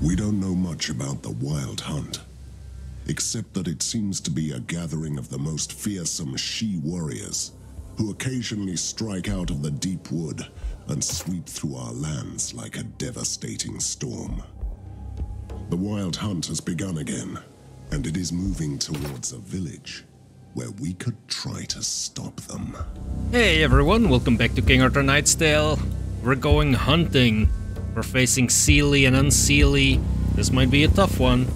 We don't know much about the Wild Hunt, except that it seems to be a gathering of the most fearsome she-warriors, who occasionally strike out of the deep wood and sweep through our lands like a devastating storm. The Wild Hunt has begun again, and it is moving towards a village where we could try to stop them. Hey everyone, welcome back to King Arthur Knight's Tale. We're going hunting. We're facing Seelie and Unseelie. This might be a tough one.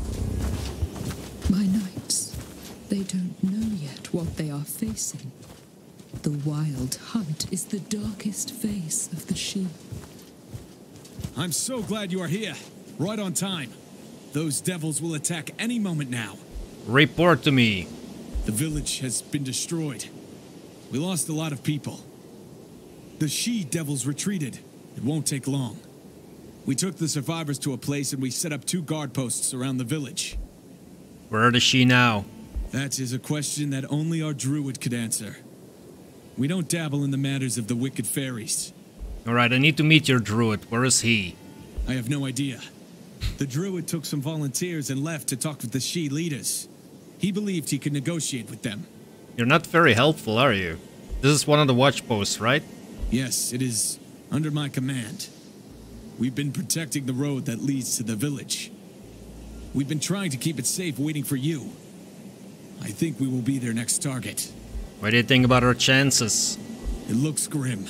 My knights, they don't know yet what they are facing. The Wild Hunt is the darkest face of the she. I'm so glad you are here. Right on time. Those devils will attack any moment now. Report to me. The village has been destroyed. We lost a lot of people. The she-devils retreated. It won't take long. We took the survivors to a place and we set up 2 guard posts around the village. Where is she now? That is a question that only our druid could answer. We don't dabble in the matters of the wicked fairies. Alright, I need to meet your druid. Where is he? I have no idea. The druid took some volunteers and left to talk with the she leaders. He believed he could negotiate with them. You're not very helpful, are you? This is one of the watch posts, right? Yes, it is under my command. We've been protecting the road that leads to the village. We've been trying to keep it safe waiting for you. I think we will be their next target. What do you think about our chances? It looks grim.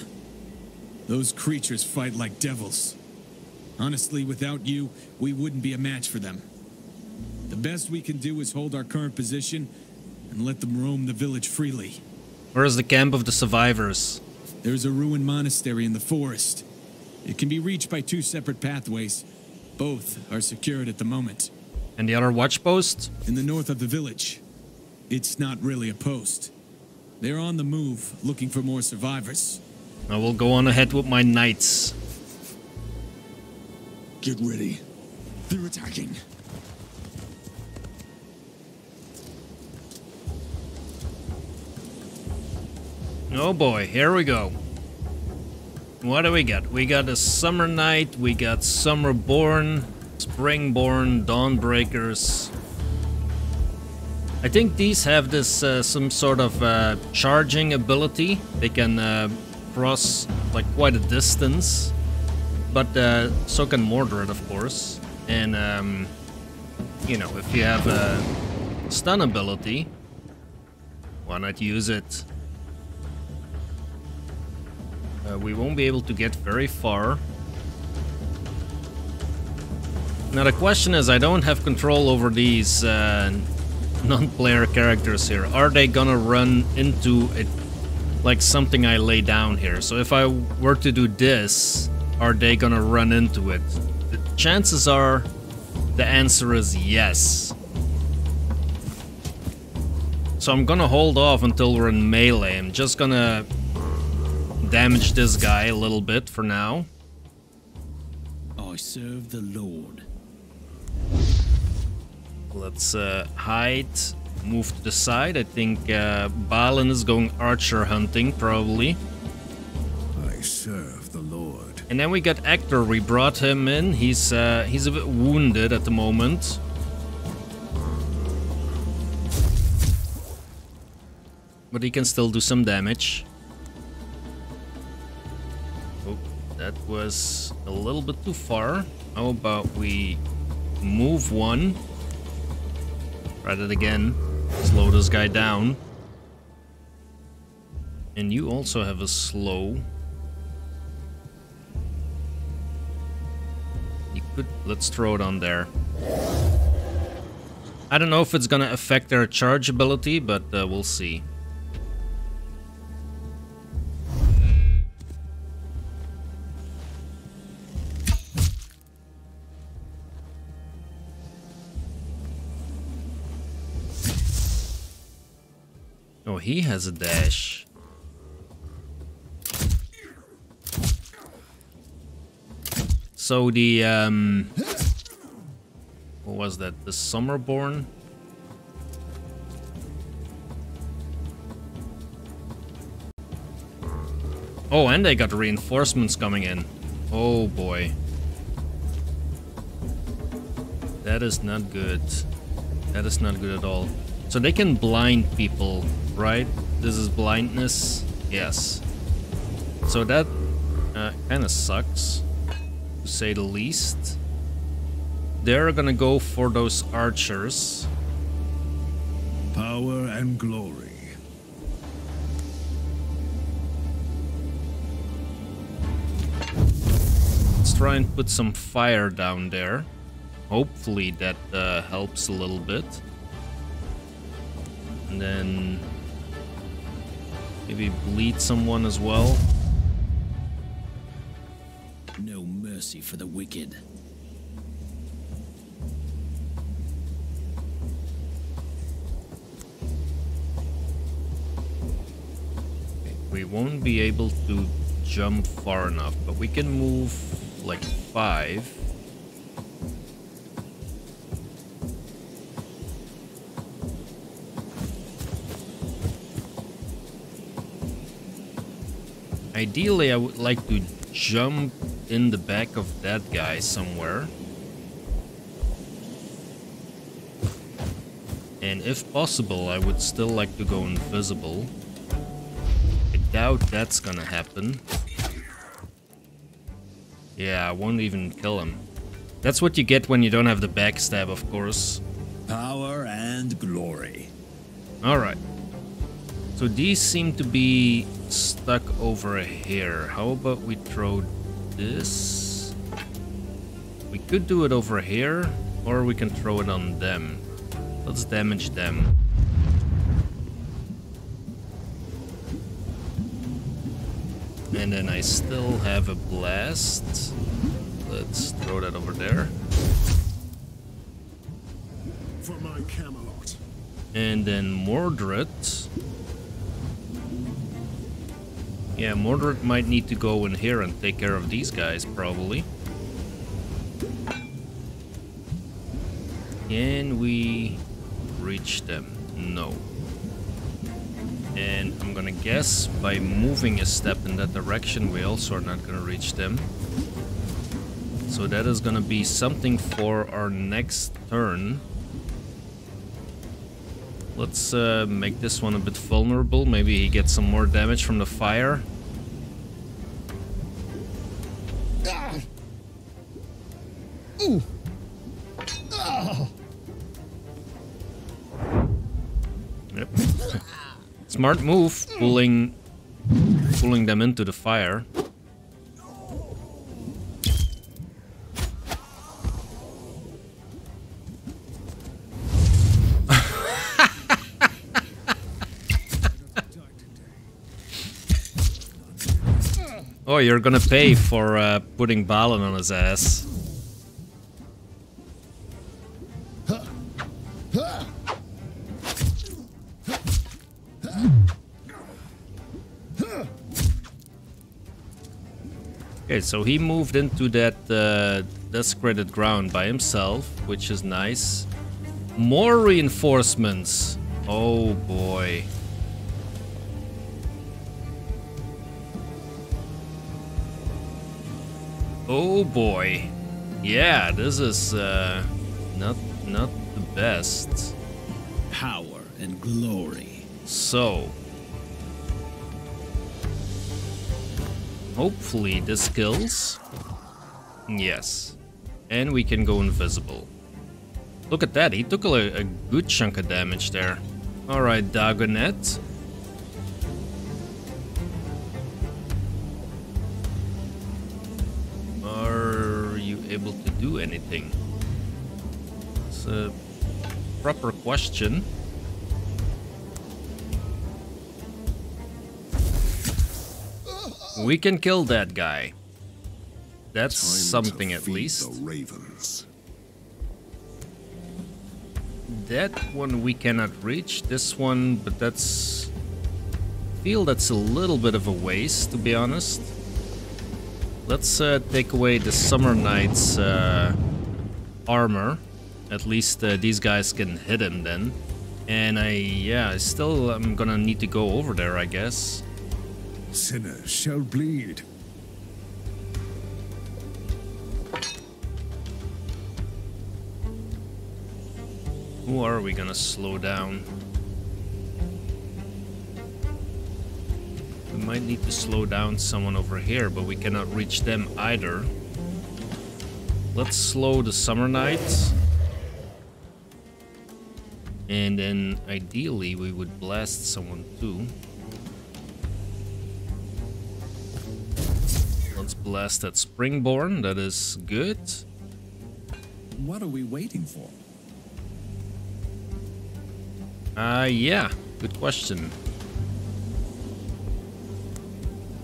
Those creatures fight like devils. Honestly, without you, we wouldn't be a match for them. The best we can do is hold our current position and let them roam the village freely. Where is the camp of the survivors? There's a ruined monastery in the forest. It can be reached by 2 separate pathways. Both are secured at the moment. And the other watch post? In the north of the village. It's not really a post. They're on the move, looking for more survivors. I will go on ahead with my knights. Get ready. They're attacking. Oh boy, here we go. What do we got? We got a Summer Knight, we got Summerborn, Springborn, Dawnbreakers. I think these have this some sort of charging ability. They can cross like quite a distance. But so can Mordred, of course. And you know, if you have a stun ability, why not use it? We won't be able to get very far. Now the question is, I don't have control over these non-player characters here. Are they gonna run into it like something I lay down here? So if I were to do this, are they gonna run into it? The chances are the answer is yes. So I'm gonna hold off until we're in melee. I'm just gonna damage this guy a little bit for now. I serve the Lord. Let's hide, move to the side. I think Balin is going archer hunting, probably. I serve the Lord. And then we got Hector. We brought him in. He's a bit wounded at the moment. But he can still do some damage. Oh, that was a little bit too far. How about we move one? Try it again. Slow this guy down. And you also have a slow. You could... let's throw it on there. I don't know if it's gonna affect their charge ability, but we'll see. Oh, he has a dash. So the, what was that? The Summerborn? Oh, and they got reinforcements coming in. Oh boy. That is not good. That is not good at all. So they can blind people, right? This is blindness. Yes. So that kind of sucks, to say the least. They're gonna go for those archers. Power and glory. Let's try and put some fire down there. Hopefully that helps a little bit. And then maybe bleed someone as well. No mercy for the wicked. We won't be able to jump far enough, but we can move like 5. Ideally, I would like to jump in the back of that guy somewhere. And if possible, I would still like to go invisible. I doubt that's gonna happen. Yeah, I won't even kill him. That's what you get when you don't have the backstab, of course. Power and glory. Alright. So these seem to be stuck over here. How about we throw this? We could do it over here, or we can throw it on them. Let's damage them. And then I still have a blast. Let's throw that over there. For my Camelot. And then Mordred. Yeah, Mordred might need to go in here and take care of these guys, probably. Can we reach them? No. And I'm gonna guess by moving a step in that direction, we also are not gonna reach them. So that is gonna be something for our next turn. Let's make this one a bit vulnerable. Maybe he gets some more damage from the fire. Yep. Smart move, pulling them into the fire. Oh, you're gonna pay for putting Avalon on his ass. Okay, so he moved into that desecrated ground by himself, which is nice. More reinforcements. Oh boy. Oh boy. Yeah, this is not the best. Power and glory. So hopefully this kills. Yes. And we can go invisible. Look at that, he took a good chunk of damage there. Alright, Dagonet. Are you able to do anything? It's a proper question. We can kill that guy. That's something at least. The ravens. That one we cannot reach. This one, but that's... I feel that's a little bit of a waste, to be honest. Let's take away the Summer Knight's armor. At least these guys can hit him then. And I still am gonna need to go over there, I guess. Sinners shall bleed. Who are we gonna slow down? We might need to slow down someone over here, but we cannot reach them either. Let's slow the Summer Knights. And then ideally we would blast someone too. Let's blast that Springborn, that is good. What are we waiting for? Yeah, good question.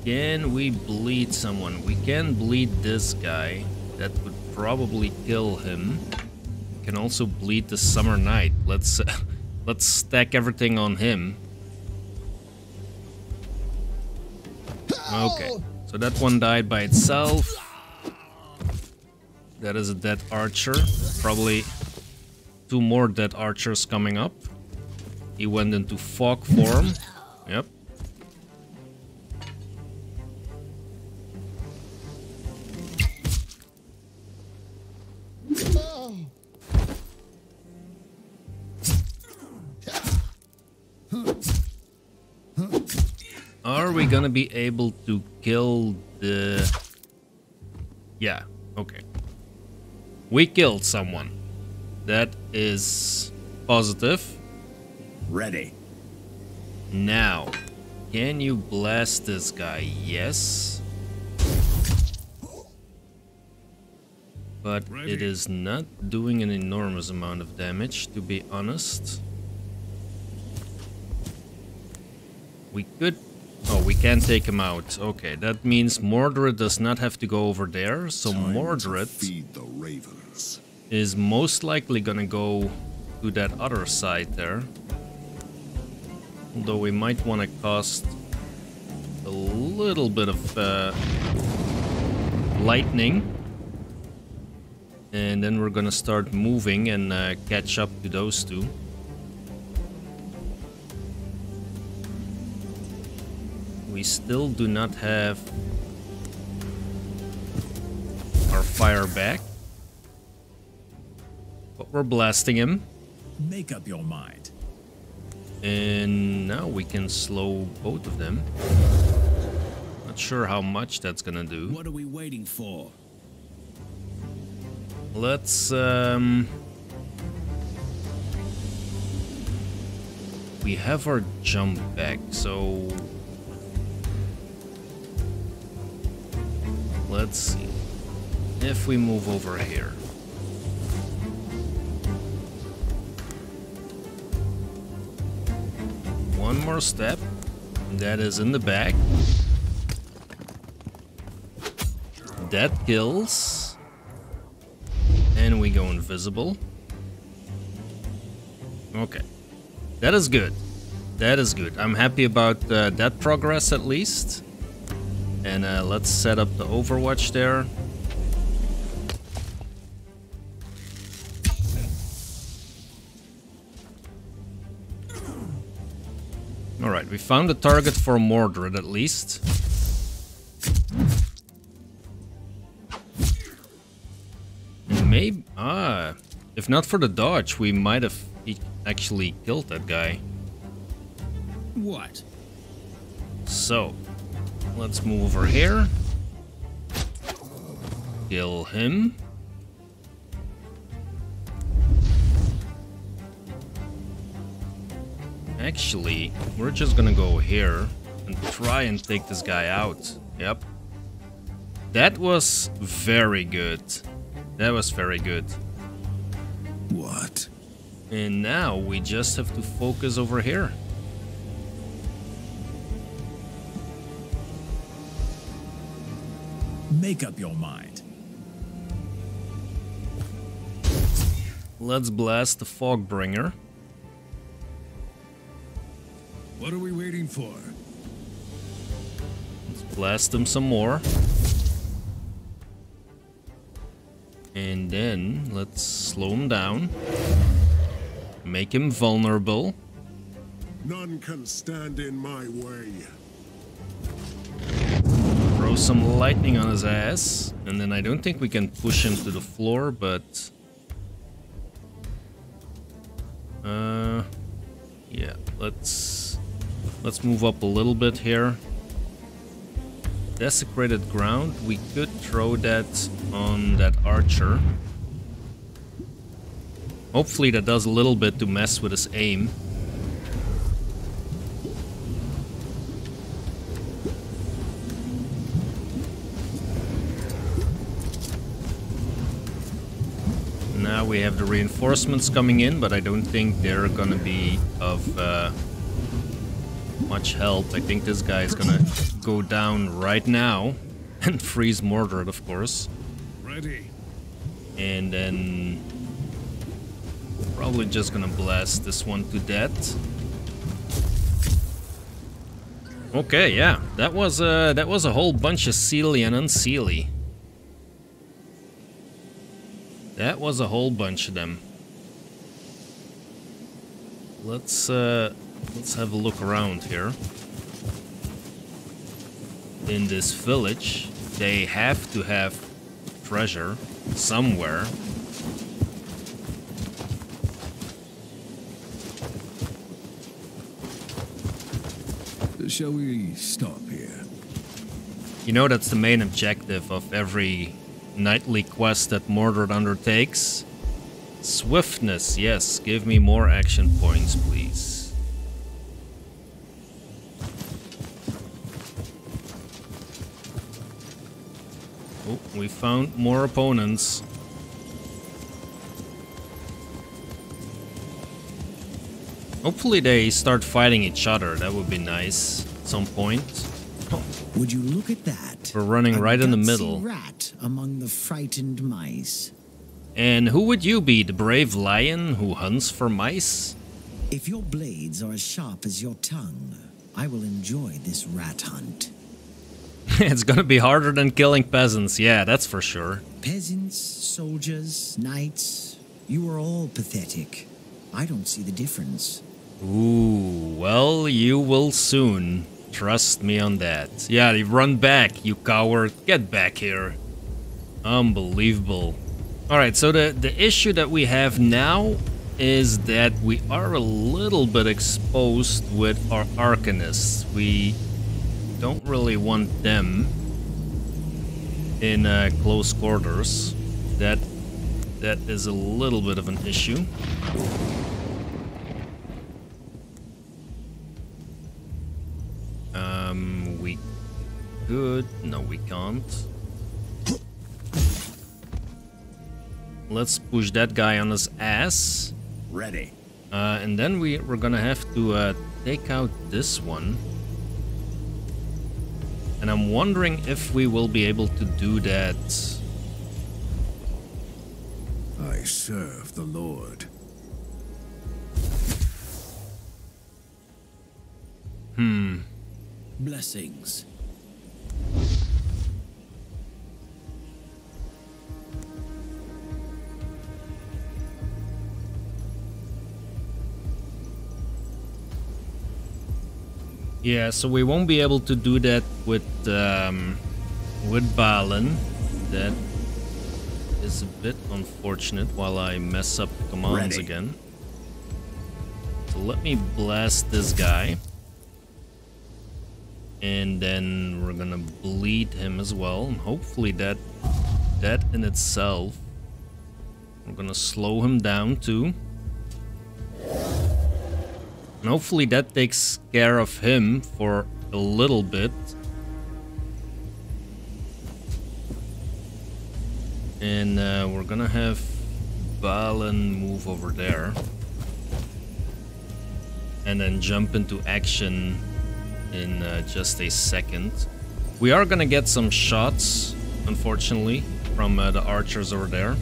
Can we bleed someone? We can bleed this guy. That would probably kill him. We can also bleed the Summer Knight. Let's stack everything on him. Okay, so that one died by itself. That is a dead archer. Probably 2 more dead archers coming up. He went into fog form. Yep. Are we gonna be able to kill the... Yeah, okay. We killed someone. That is positive. Ready. Now, can you blast this guy? Yes. But it is not doing an enormous amount of damage, to be honest. We could... Oh, we can take him out. Okay, that means Mordred does not have to go over there. So Mordred feed the ravens. Is most likely gonna go to that other side there. Although we might want to cost a little bit of lightning. And then we're gonna start moving and catch up to those two. We still do not have our fire back. But we're blasting him. Make up your mind. And now we can slow both of them. Not sure how much that's gonna do. What are we waiting for? Let's we have our jump back, so let's see if we move over here. One more step. That is in the back. That kills. And we go invisible. Okay. That is good. That is good. I'm happy about that progress at least. And let's set up the Overwatch there. Alright, we found the target for Mordred at least. And maybe... if not for the dodge, we might have actually killed that guy. What? So, let's move over here. Kill him. Actually, we're just gonna go here and try and take this guy out. Yep. That was very good. That was very good. What? And now we just have to focus over here. Make up your mind. Let's blast the Fogbringer. What are we waiting for? Let's blast him some more. And then let's slow him down. Make him vulnerable. None can stand in my way. Throw some lightning on his ass. And then I don't think we can push him to the floor, but... Yeah, let's move up a little bit here. Desecrated ground, we could throw that on that archer. Hopefully that does a little bit to mess with his aim. Now we have the reinforcements coming in, but I don't think they're gonna be of much help. I think this guy is gonna go down right now and freeze Mordred, of course. Ready. And then probably just gonna blast this one to death. Okay, yeah, that was a whole bunch of Seelie and Unseelie. That was a whole bunch of them. Let's have a look around here. In this village, they have to have treasure somewhere. Shall we stop here? You know that's the main objective of every nightly quest that Mordred undertakes. Swiftness, yes, give me more action points, please. Oh, we found more opponents. Hopefully they start fighting each other, that would be nice at some point. Oh, Would you look at that? we're running right in the middle. Rat among the frightened mice. And who would you be, the brave lion who hunts for mice? If your blades are as sharp as your tongue, I will enjoy this rat hunt. It's gonna be harder than killing peasants, yeah, that's for sure. Peasants, soldiers, knights, you are all pathetic. I don't see the difference. Ooh, well, you will soon. Trust me on that. Yeah, you run back, you coward. Get back here. Unbelievable. Alright, so the issue that we have now is that we are a little bit exposed with our arcanists. We don't really want them in close quarters. That is a little bit of an issue. We could... No, we can't. Let's push that guy on his ass. Ready. And then we're gonna have to take out this one. And I'm wondering if we will be able to do that. I serve the Lord. Blessings. Yeah, so we won't be able to do that with Avalon. That is a bit unfortunate while I mess up the commands Ready. again. So let me blast this guy. And then we're gonna bleed him as well. And hopefully that in itself, we're gonna slow him down too. And hopefully that takes care of him for a little bit. And we're gonna have Avalon move over there. And then jump into action in just a second. We are gonna get some shots, unfortunately, from the archers over there.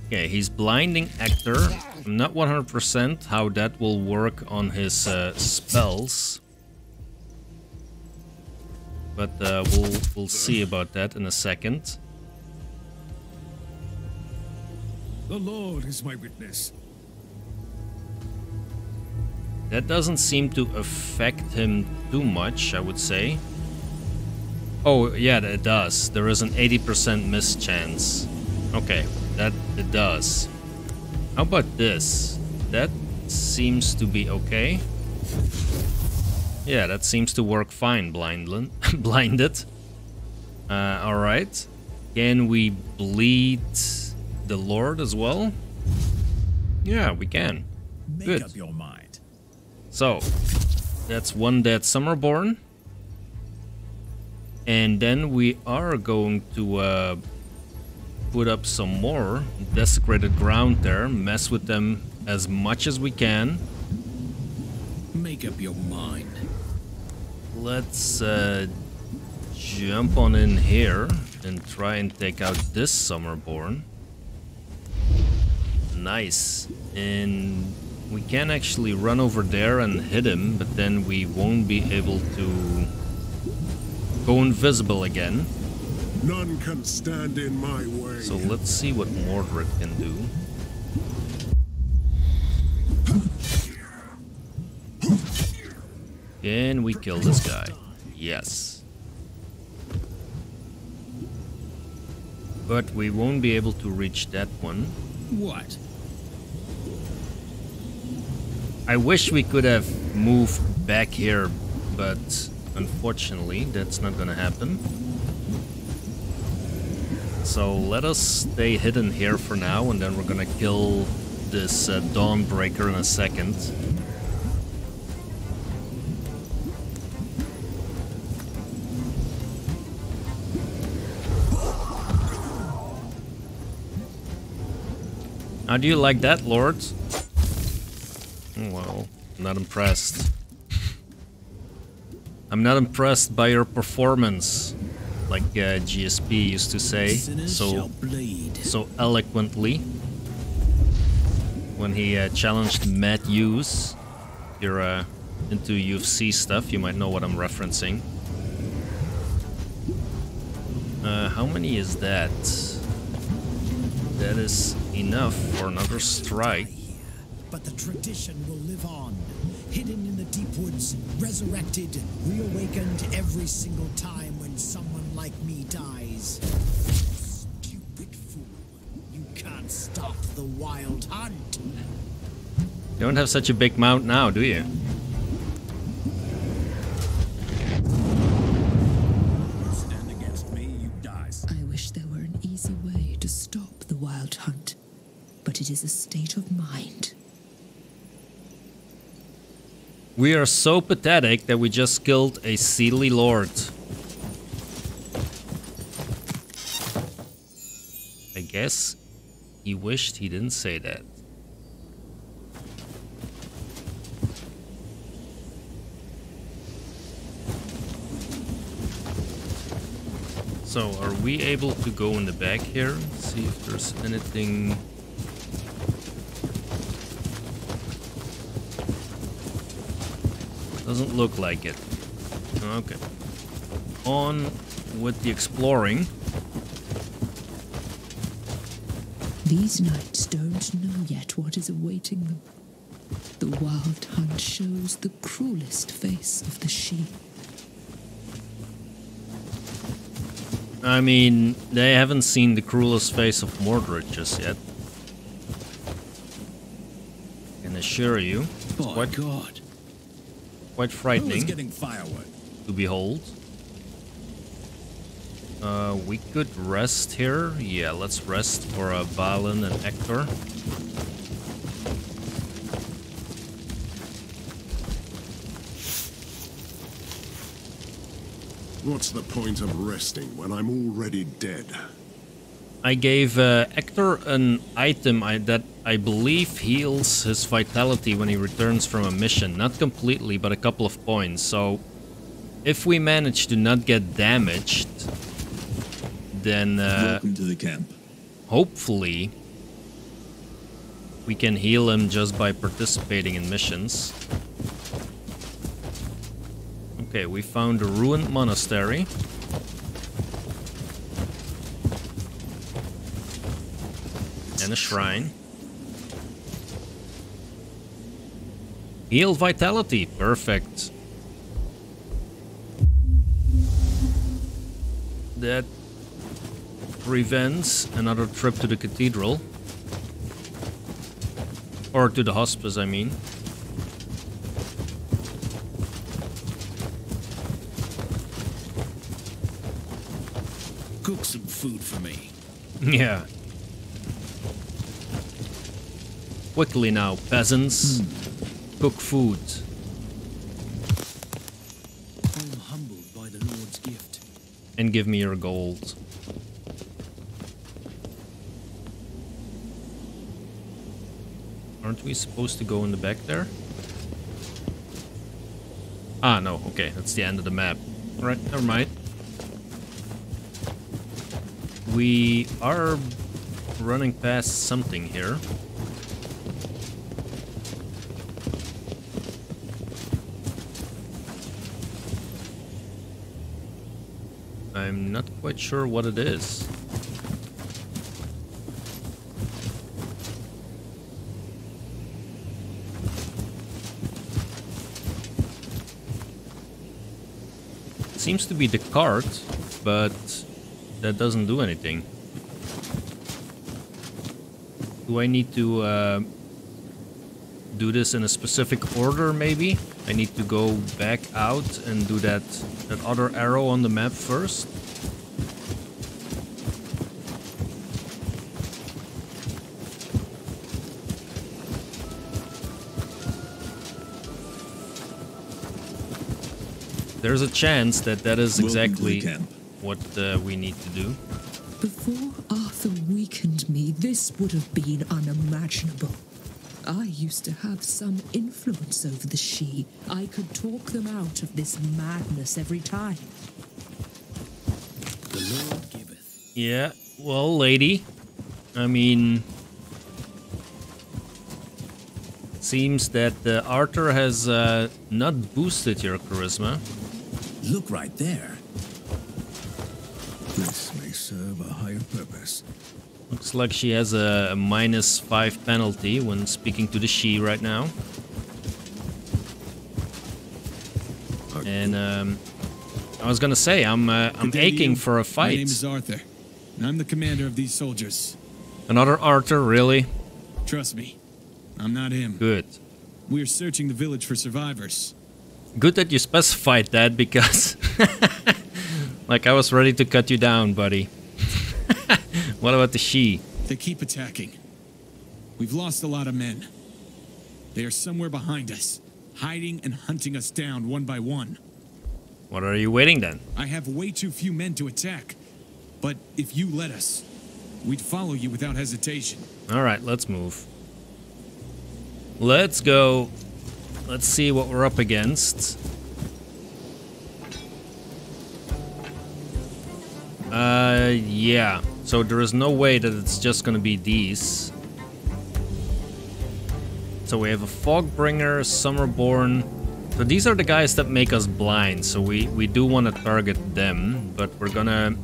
Okay, he's blinding Actor. I'm not 100% how that will work on his spells. But we'll see about that in a second. The Lord is my witness. That doesn't seem to affect him too much, I would say. Oh, yeah, it does. There is an 80% miss chance. Okay. That it does. How about this? That seems to be okay. Yeah, that seems to work fine, blinded. Alright. Can we bleed the Lord as well? Yeah, we can. Make Good. up your mind. So, that's one dead Summerborn. And then we are going to put up some more desecrated ground there, mess with them as much as we can. Make up your mind. Let's jump on in here and try and take out this Summerborn. Nice. And we can actually run over there and hit him, but then we won't be able to go invisible again. None can stand in my way. So let's see what Mordred can do. Can we kill this guy? Yes. But we won't be able to reach that one. What? I wish we could have moved back here, but unfortunately that's not gonna happen. So let us stay hidden here for now, and then we're gonna kill this Dawnbreaker in a second. How do you like that, Lord? Well, not impressed. I'm not impressed by your performance, like GSP used to say so eloquently when he challenged Matt Hughes. If you're into UFC stuff, you might know what I'm referencing. How many is that? That is enough for another strike. But the tradition will live on, hidden in the deep woods, resurrected, reawakened every single time when someone like me dies. Stupid fool, you can't stop the wild hunt. You don't have such a big mount now, do you? Stand against me, you die. I wish there were an easy way to stop the wild hunt, but it is a state of mind. We are so pathetic that we just killed a Seelie Lord. I guess he wished he didn't say that. So, are we able to go in the back here? See if there's anything... Doesn't look like it. Okay. On with the exploring. These knights don't know yet what is awaiting them. The wild hunt shows the cruelest face of the she. I mean, they haven't seen the cruelest face of Mordred just yet. I can assure you. By God. Quite Who's frightening getting firewood? to behold. We could rest here. Yeah, let's rest for Avalon and Hector. What's the point of resting when I'm already dead? I gave Hector an item that I believe heals his vitality when he returns from a mission. Not completely, but a couple of points. So, if we manage to not get damaged, then Welcome to the camp. hopefully we can heal him just by participating in missions. Okay, we found a ruined monastery. And a shrine. Heal vitality, perfect. prevents another trip to the cathedral. Or to the hospice, I mean. Cook some food for me. Yeah. Quickly now, peasants. Cook food. I'm humbled by the Lord's gift. And give me your gold. Aren't we supposed to go in the back there? Ah, no. Okay, that's the end of the map. Alright, never mind. We are running past something here. I'm not quite sure what it is. Seems to be the cart, but that doesn't do anything. Do I need to do this in a specific order, maybe? I need to go back out and do that other arrow on the map first. There's a chance that that is exactly what we need to do. Before Arthur weakened me, this would have been unimaginable. I used to have some influence over the Sidhe. I could talk them out of this madness every time. The Lord giveth. Yeah, well, lady. I mean... Seems that Arthur has not boosted your charisma. Look right there. This may serve a higher purpose. Looks like she has a -5 penalty when speaking to the Sidhe right now. And I was gonna say, I'm aching for a fight. My name is Arthur, and I'm the commander of these soldiers. Another Arthur, really? Trust me, I'm not him. Good. We're searching the village for survivors. Good that you specified that, because... like, I was ready to cut you down, buddy. What about the Sidhe? They keep attacking. We've lost a lot of men. They are somewhere behind us, hiding and hunting us down one by one. What are you waiting then? I have way too few men to attack. But if you let us, we'd follow you without hesitation. Alright, let's move. Let's go. Let's see what we're up against. Yeah. So there is no way that it's just gonna be these. So we have a Fogbringer, Summerborn. So these are the guys that make us blind. So we do want to target them, but we're gonna...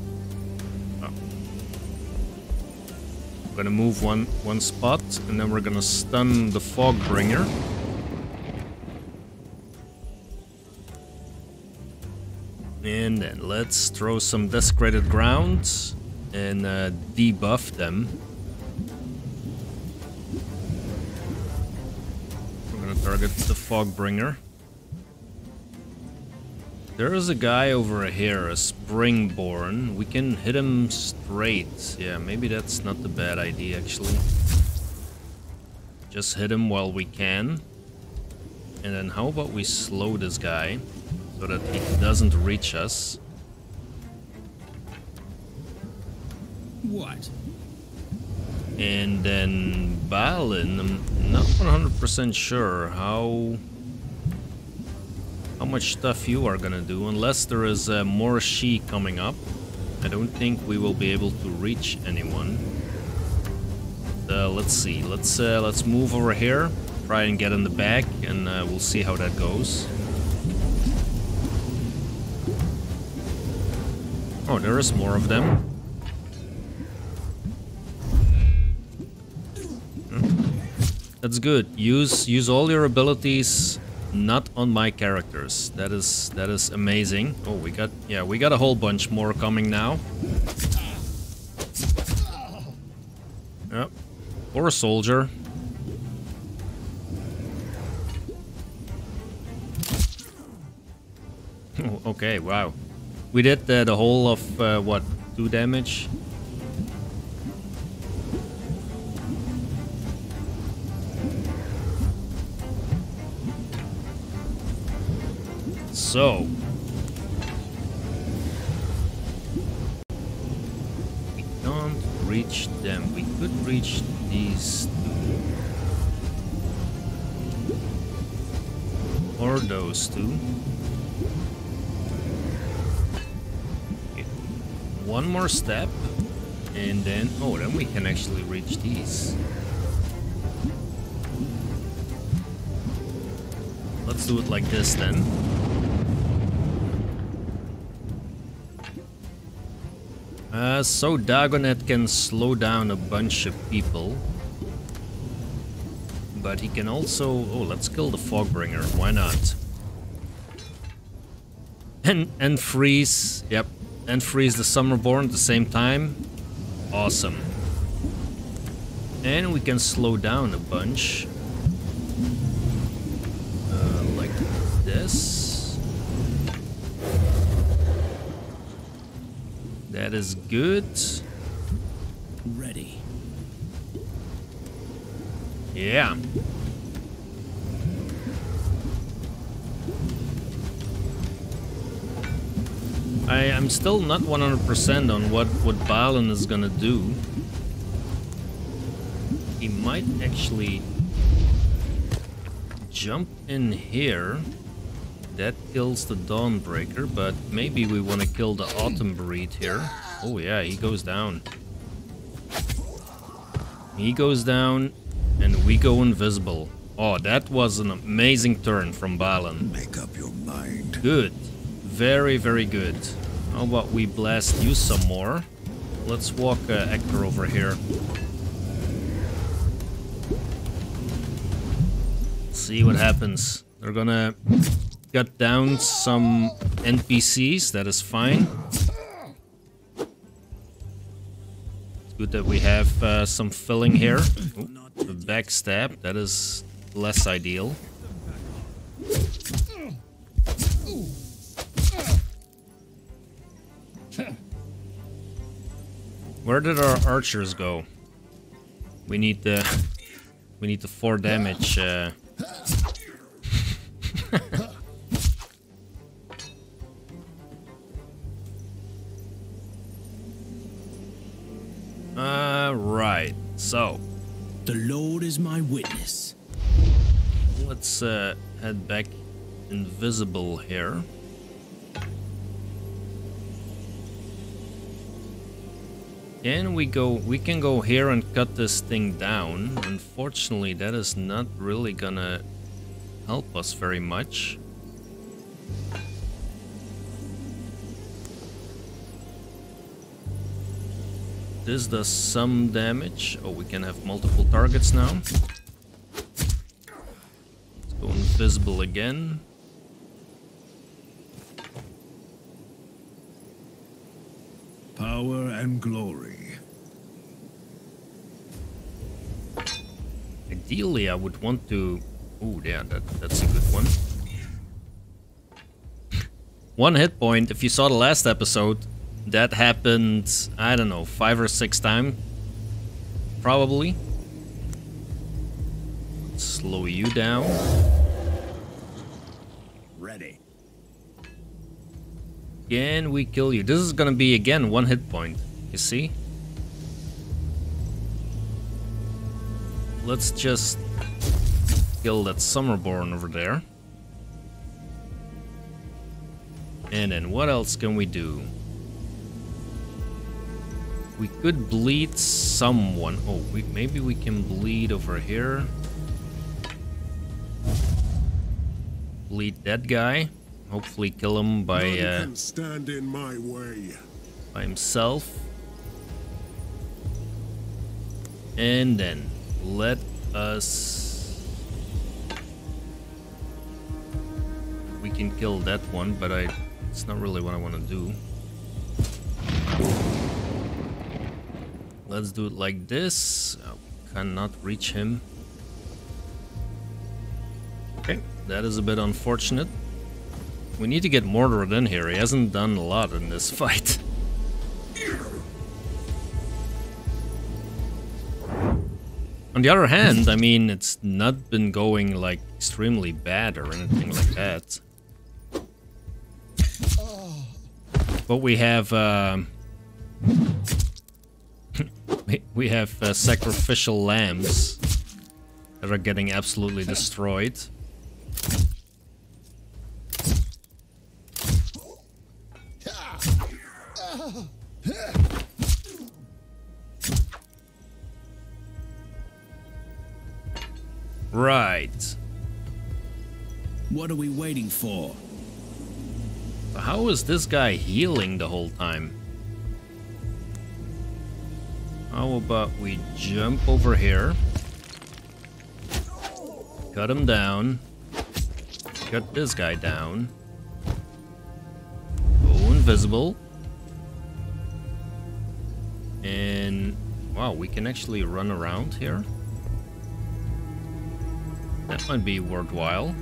We're gonna move one spot, and then we're gonna stun the Fogbringer. And then let's throw some desecrated ground and debuff them. We're gonna target the Fogbringer. There is a guy over here, a Springborn. We can hit him straight. Yeah, maybe that's not the bad idea, actually. Just hit him while we can. And then how about we slow this guy so that he doesn't reach us. What? And then Balin, I'm not 100% sure how much stuff you are gonna do, unless there is more Sidhe coming up. I don't think we will be able to reach anyone. Let's see. Let's move over here, try and get in the back, and we'll see how that goes. Oh, there is more of them. That's good. Use all your abilities. Not on my characters. That is amazing. Oh, we got a whole bunch more coming now. Yep. Or a soldier. Oh, okay, wow. We did the whole of, what, 2 damage? So... we don't reach them. We could reach these 2. Or those 2. Okay. One more step. And then... oh, then we can actually reach these. Let's do it like this then. So Dagonet can slow down a bunch of people. But he can also... oh, let's kill the Fogbringer. Why not? And freeze... yep. And freeze the Summerborn at the same time. Awesome. And we can slow down a bunch. Like this. That is good. Ready. Yeah. I'm still not 100% on what Avalon is gonna do. He might actually jump in here. That kills the Dawnbreaker, but maybe we want to kill the Autumn Breed here. Oh yeah, he goes down. He goes down, and we go invisible. Oh, that was an amazing turn from Avalon. Make up your mind. Good. Very, very good. How about we blast you some more? Let's walk Hector over here. See what happens. They're gonna cut down some NPCs, that is fine. It's good that we have some filling here. Ooh, the backstab, that is less ideal. Where did our archers go? We need the 4 damage. Right. So, The Lord is my witness. let's head back invisible here. And we can go here and cut this thing down. Unfortunately, that is not really gonna help us very much. This does some damage. Oh, we can have multiple targets now. Let's go invisible again. Power and glory. Ideally, I would want to... oh, yeah, that's a good one. 1 hit point. If you saw the last episode, that happened, I don't know, 5 or 6 times. Probably. Slow you down. Ready. Can we kill you? This is gonna be, again, 1 hit point. You see? Let's just kill that Summerborn over there. And then what else can we do? We could bleed someone. Oh, maybe we can bleed over here. Bleed that guy. Hopefully kill him by None can stand in my way. by himself. And then let us... we can kill that one, but it's not really what I want to do. let's do it like this. Cannot reach him. Okay, that is a bit unfortunate. We need to get Mordred in here. He hasn't done a lot in this fight. On the other hand, I mean, it's not been going like extremely bad or anything like that. But we have we have sacrificial lambs that are getting absolutely destroyed. Right. What are we waiting for? How is this guy healing the whole time? How about we jump over here? Cut him down. Cut this guy down. Go invisible. And wow, we can actually run around here. That might be worthwhile.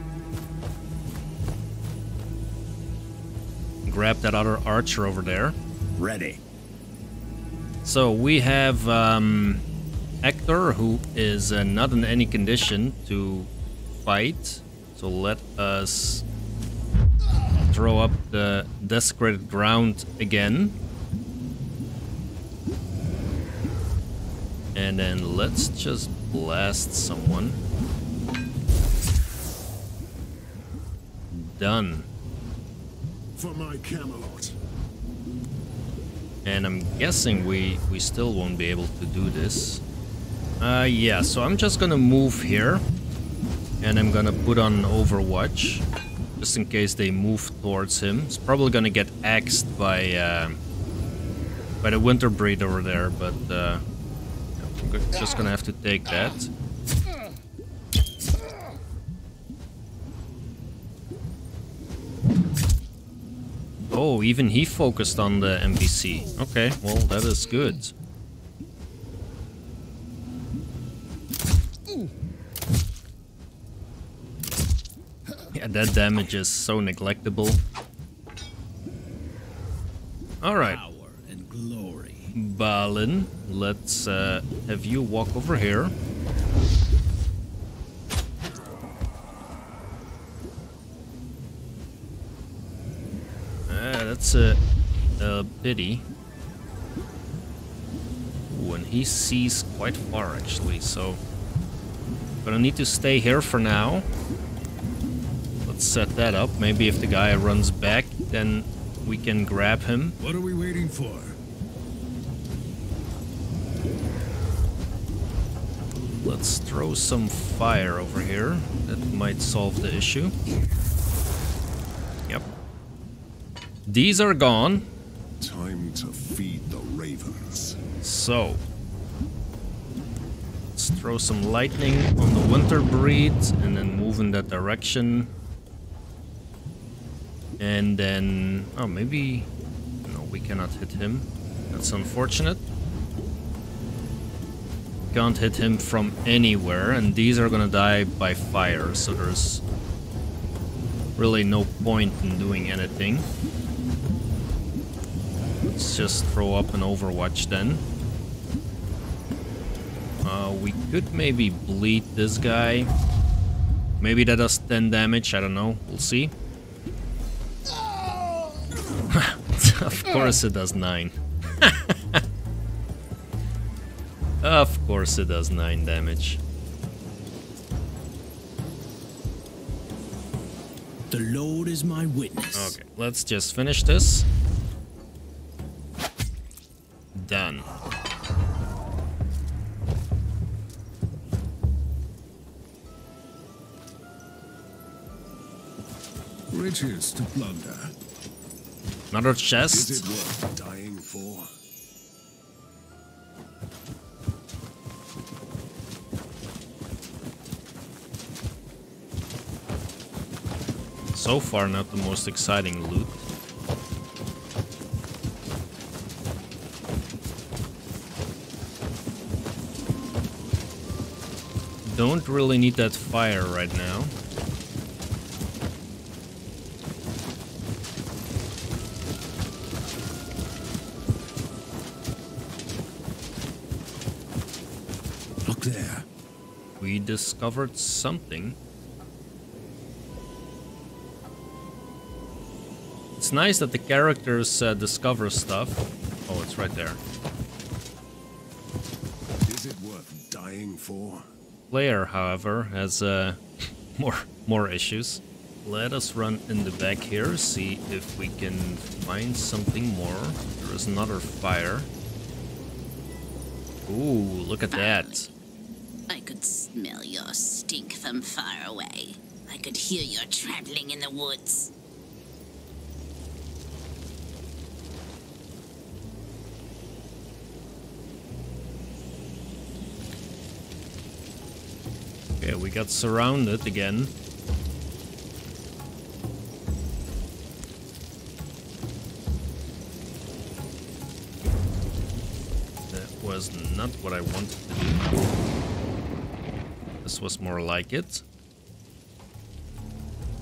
Grab that other archer over there. Ready. So we have Hector, who is not in any condition to fight. So let us throw up the desecrated ground again. And then let's just blast someone. Done. For my Camelot. And I'm guessing we still won't be able to do this. Yeah, so I'm just gonna move here. And I'm gonna put on Overwatch. Just in case they move towards him. It's probably gonna get axed by the Winter Breed over there, but I'm just gonna have to take that. Oh, even he focused on the NPC. Okay, well, that is good. Yeah, that damage is so neglectable. Alright. Power and glory. Balin, let's have you walk over here. That's a pity. When he sees quite far, actually, so gonna need to stay here for now. Let's set that up. Maybe if the guy runs back, then we can grab him. What are we waiting for? Let's throw some fire over here. That might solve the issue. Yep. These are gone. Time to feed the ravens. So, let's throw some lightning on the Winter Breed and then move in that direction. And then, oh, maybe, no, we cannot hit him. That's unfortunate. Can't hit him from anywhere, and these are gonna die by fire, so there's really no point in doing anything. Let's just throw up an Overwatch then. We could maybe bleed this guy. Maybe that does 10 damage, I don't know, we'll see. Of course it does 9. Of course it does 9 damage. The Lord is my witness. Okay, let's just finish this. Done. Riches to plunder. Another Is chest. it worth dying for? So far, not the most exciting loot. don't really need that fire right now. Look there. We discovered something. It's nice that the characters discover stuff. Oh, it's right there. Is it worth dying for? Player, however, has more issues. Let us run in the back here, see if we can find something more. There is another fire. Ooh, look at that. I could smell your stink from far away. I could hear your trampling in the woods. Okay, we got surrounded again. That was not what I wanted to do. This was more like it.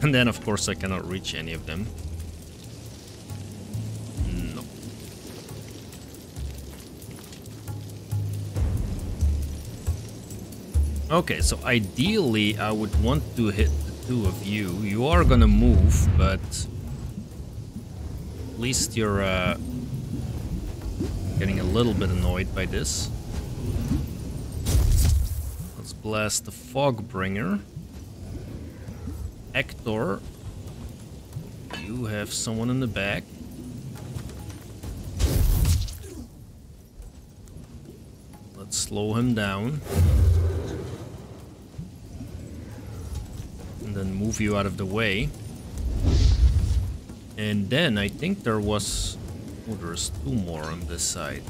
And then, of course, I cannot reach any of them. No. Okay, so ideally I would want to hit the two of you. You are gonna move, but at least you're getting a little bit annoyed by this. Let's blast the Fogbringer. Hector, you have someone in the back. Let's slow him down. And then move you out of the way. And then I think there was... Oh, there's two more on this side.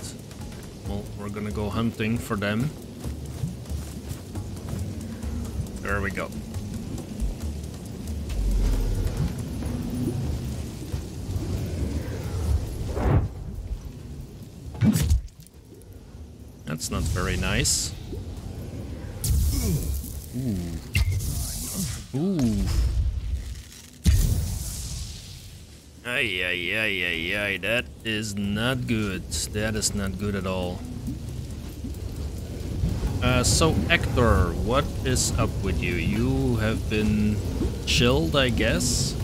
Well, we're gonna go hunting for them. There we go. That's not very nice. Ooh. Ooh. Ay, ay, ay, ay, ay. That is not good. That is not good at all. So, Hector, what is up with you? You have been chilled, I guess.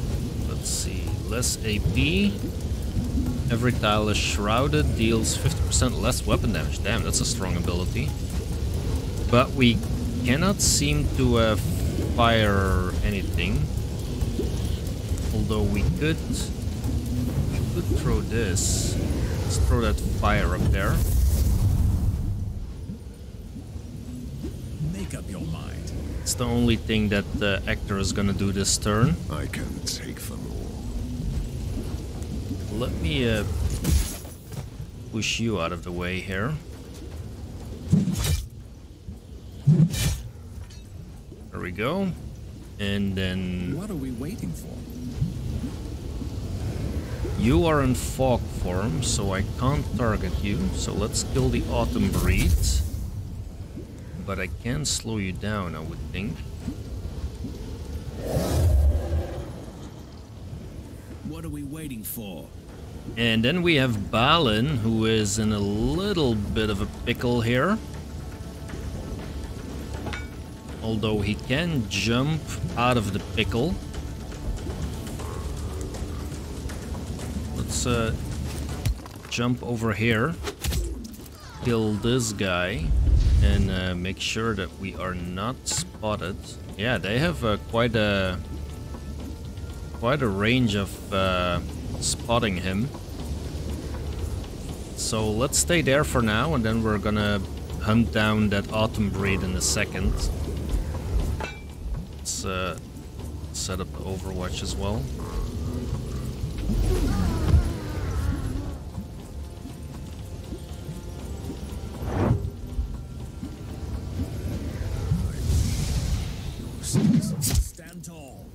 Let's see. Less AP. Every tile is shrouded, deals 50% less weapon damage. Damn, that's a strong ability. But we cannot seem to fire anything. Although we could throw this. Let's throw that fire up there. Make up your mind. It's the only thing that the actor is gonna do this turn. I can take them all. Let me push you out of the way here. There we go. And then... What are we waiting for? You are in fog form, so I can't target you. So let's kill the Autumn Breed. But I can slow you down, I would think. What are we waiting for? And then we have Balin, who is in a little bit of a pickle here. Although he can jump out of the pickle. Let's jump over here, kill this guy, and make sure that we are not spotted. Yeah, they have quite a range of spotting him. So let's stay there for now, and then we're gonna hunt down that Autumn Breed in a second. Let's set up the Overwatch as well. Stand tall.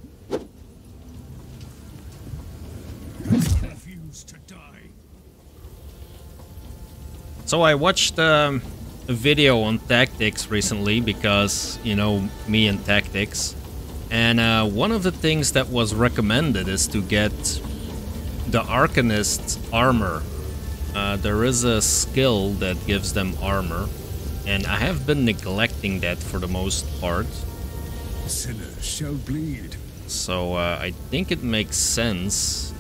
Refuse to die. So I watched a video on tactics recently because, you know, me and tactics. And one of the things that was recommended is to get the Arcanist's armor. There is a skill that gives them armor, and I have been neglecting that for the most part. Sinners shall bleed. So I think it makes sense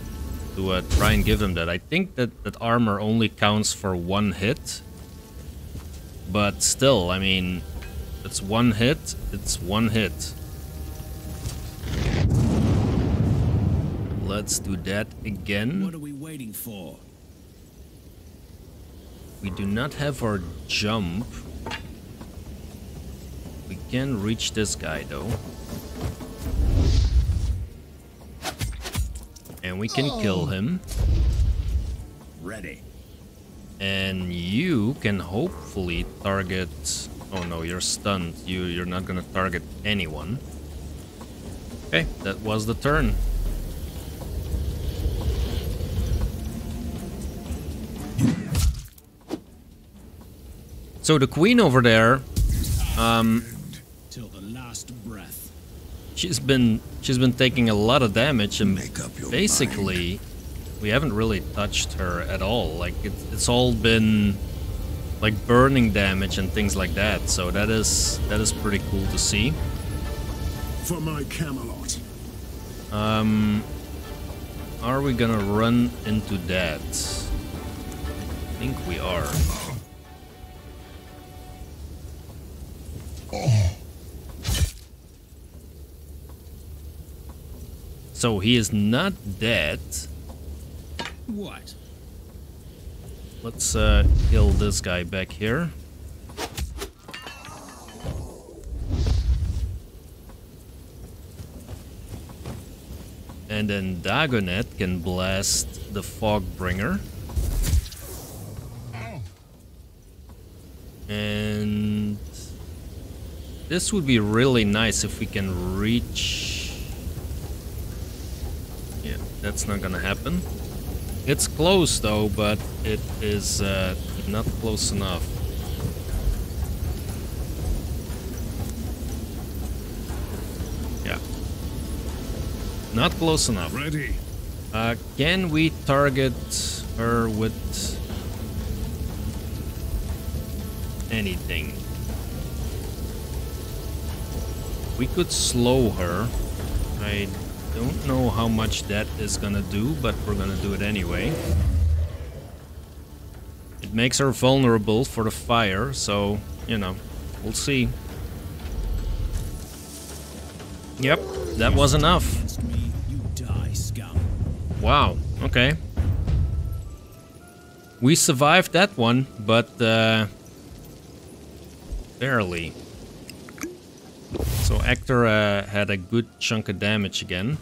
to try and give them that. I think that armor only counts for 1 hit. But still, I mean, it's 1 hit, it's 1 hit. Let's do that again. What are we waiting for? We do not have our jump. We can reach this guy though. And we can kill him. Ready. And you can hopefully target... Oh no, you're stunned. You're not gonna target anyone. Okay, that was the turn. So the queen over there, Till the last breath. she's been taking a lot of damage, and Make up your basically we haven't really touched her at all. Like it's all been like burning damage and things like that. So that is pretty cool to see. For my Camelot. Are we gonna run into that? I think we are. So he is not dead. What? Let's kill this guy back here. And then Dagonet can blast the Fogbringer. And this would be really nice if we can reach... Yeah, that's not gonna happen. It's close though, but it is not close enough. Yeah. Not close enough. Ready. Can we target her with anything? We could slow her. I don't know how much that is gonna do, but we're gonna do it anyway. It makes her vulnerable for the fire, so, you know, we'll see. Yep, that was enough. Against me, you die, scum. Wow, okay. We survived that one, but barely. So Actor had a good chunk of damage again.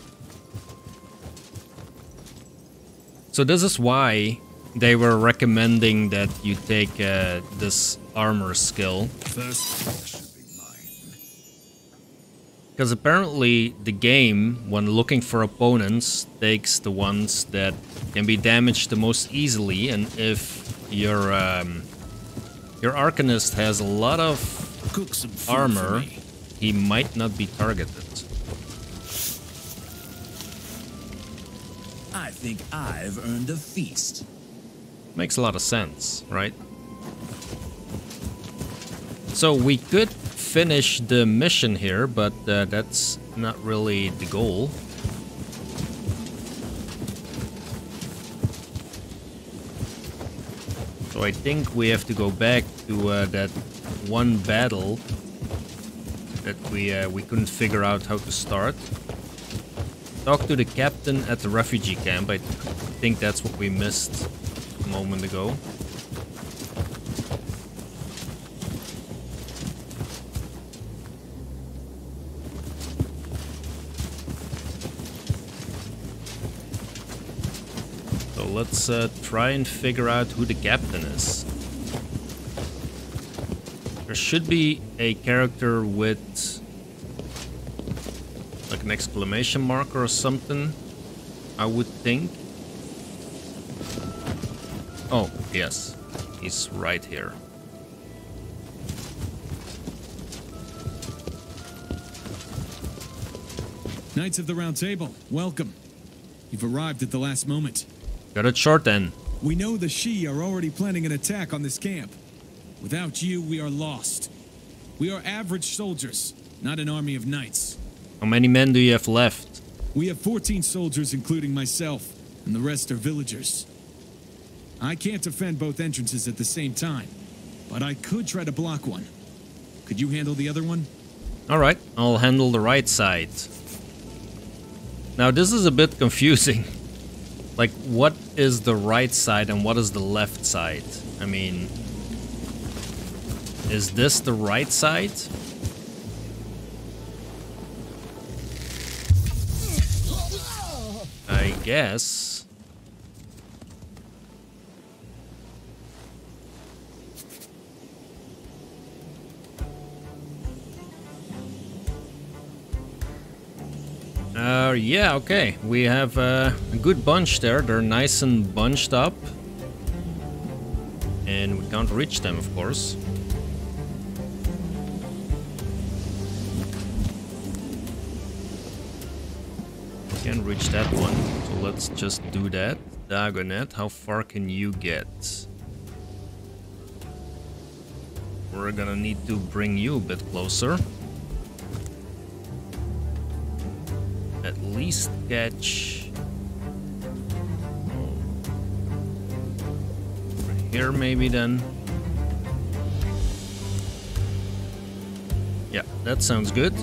So this is why they were recommending that you take this armor skill. First should be mine. Because apparently the game, when looking for opponents, takes the ones that can be damaged the most easily. And if your Arcanist has a lot of Cook some food armor, for me. he might not be targeted. I think I've earned a feast. Makes a lot of sense, right? So we could finish the mission here, but that's not really the goal. So I think we have to go back to that one battle that we couldn't figure out how to start. Talk to the captain at the refugee camp. I think that's what we missed a moment ago. So let's try and figure out who the captain is. There should be a character with like an exclamation mark or something, I would think. Oh, yes. He's right here. Knights of the Round Table, welcome. You've arrived at the last moment. Got it short then. We know the Sidhe are already planning an attack on this camp. Without you, we are lost. We are average soldiers, not an army of knights. How many men do you have left? We have 14 soldiers, including myself, and the rest are villagers. I can't defend both entrances at the same time, but I could try to block one. Could you handle the other one? Alright, I'll handle the right side. Now this is a bit confusing. Like, what is the right side and what is the left side? I mean, is this the right side? I guess. Yeah, okay. We have a good bunch there. They're nice and bunched up. And we can't reach them, of course. Can't reach that one, so let's just do that. Dagonet, how far can you get? We're gonna need to bring you a bit closer. At least catch... here maybe then. Yeah, that sounds good.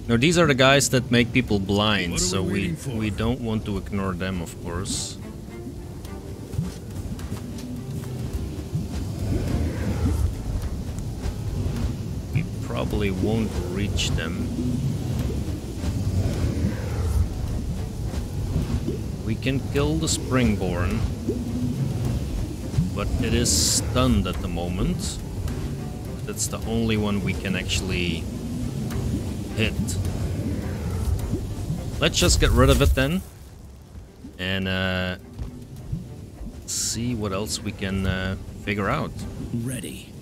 Now these are the guys that make people blind, so we don't want to ignore them, of course. We probably won't reach them. We can kill the Springborn, but it is stunned at the moment. That's the only one we can actually hit. Let's just get rid of it then, and see what else we can figure out. Ready.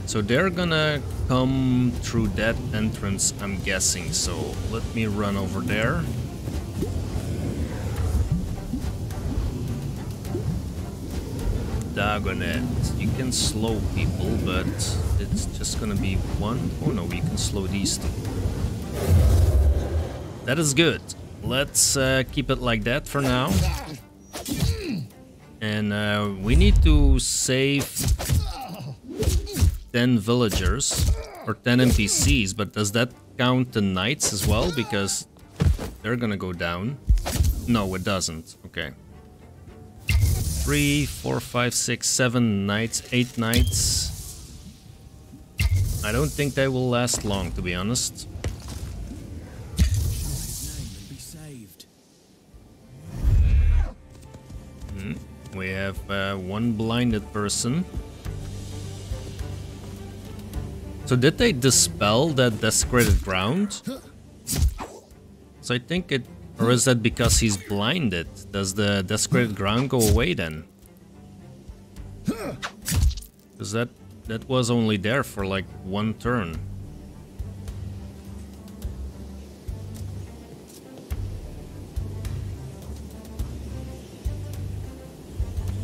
So they're gonna come through that entrance, I'm guessing. So let me run over there. Dagonet, you can slow people, but it's just gonna be one. Oh no, we can slow these two. That is good. Let's keep it like that for now. And we need to save 10 villagers or 10 NPCs, but does that count the knights as well? Because they're gonna go down. No, it doesn't. Okay. 3, 4, 5, 6, 7 knights, 8 knights. I don't think they will last long, to be honest. We have one blinded person. So did they dispel that desecrated ground? So I think it... Or is that because he's blinded? Does the desecrated ground go away then? Because that was only there for like one turn.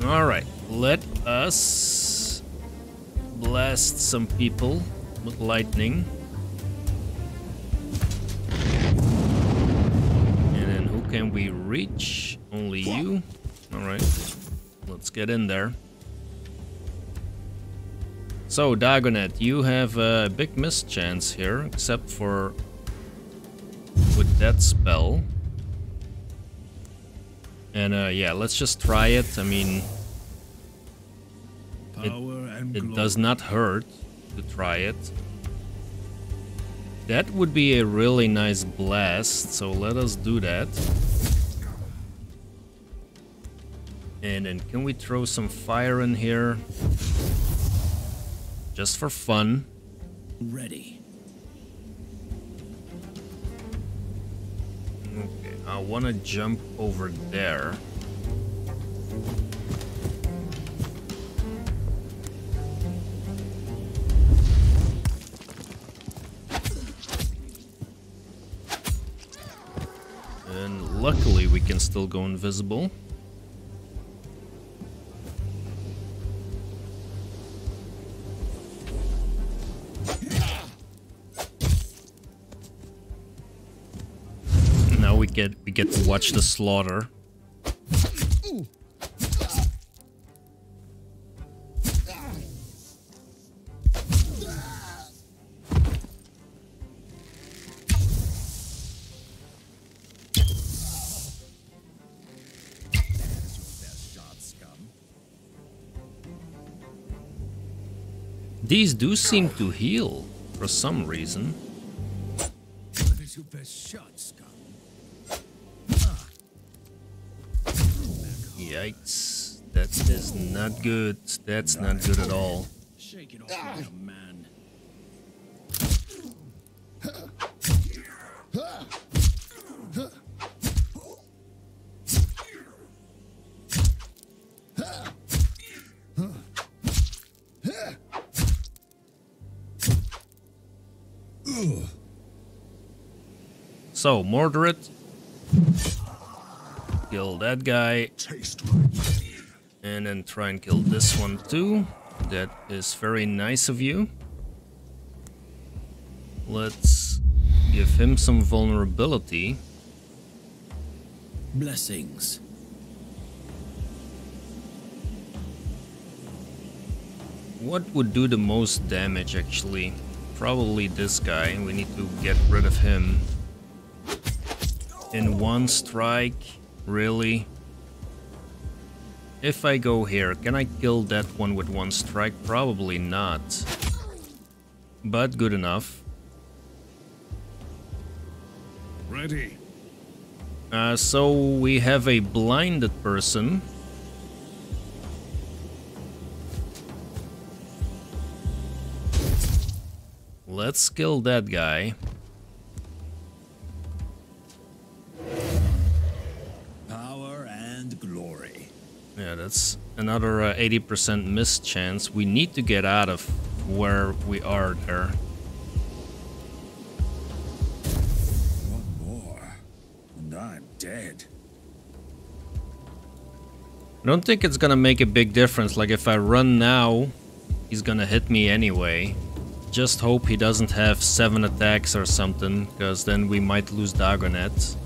Alright, let us blast some people with lightning. Can we reach? Only you? Alright, let's get in there. So, Dagonet, you have a big mischance here, except for with that spell. And yeah, let's just try it. I mean, it does not hurt to try it. That would be a really nice blast, so let us do that. And then can we throw some fire in here? Just for fun. Ready. Okay, I want to jump over there. can still go invisible. Now we get to watch the slaughter. These do seem to heal for some reason. That is your best shot, scum. Yikes. That is not good. That's not good at all. Shake it off, young man. So, Mordred, kill that guy, and then try and kill this one too. That is very nice of you. Let's give him some vulnerability. Blessings. What would do the most damage, actually? Probably this guy. We need to get rid of him. In one strike? Really? If I go here, can I kill that one with one strike? Probably not. But good enough. Ready. So we have a blinded person. Let's kill that guy. Power and glory. Yeah, that's another 80% miss chance. We need to get out of where we are there. One more, and I'm dead. I don't think it's gonna make a big difference. Like, if I run now, he's gonna hit me anyway. Just hope he doesn't have 7 attacks or something, because then we might lose Dagonet.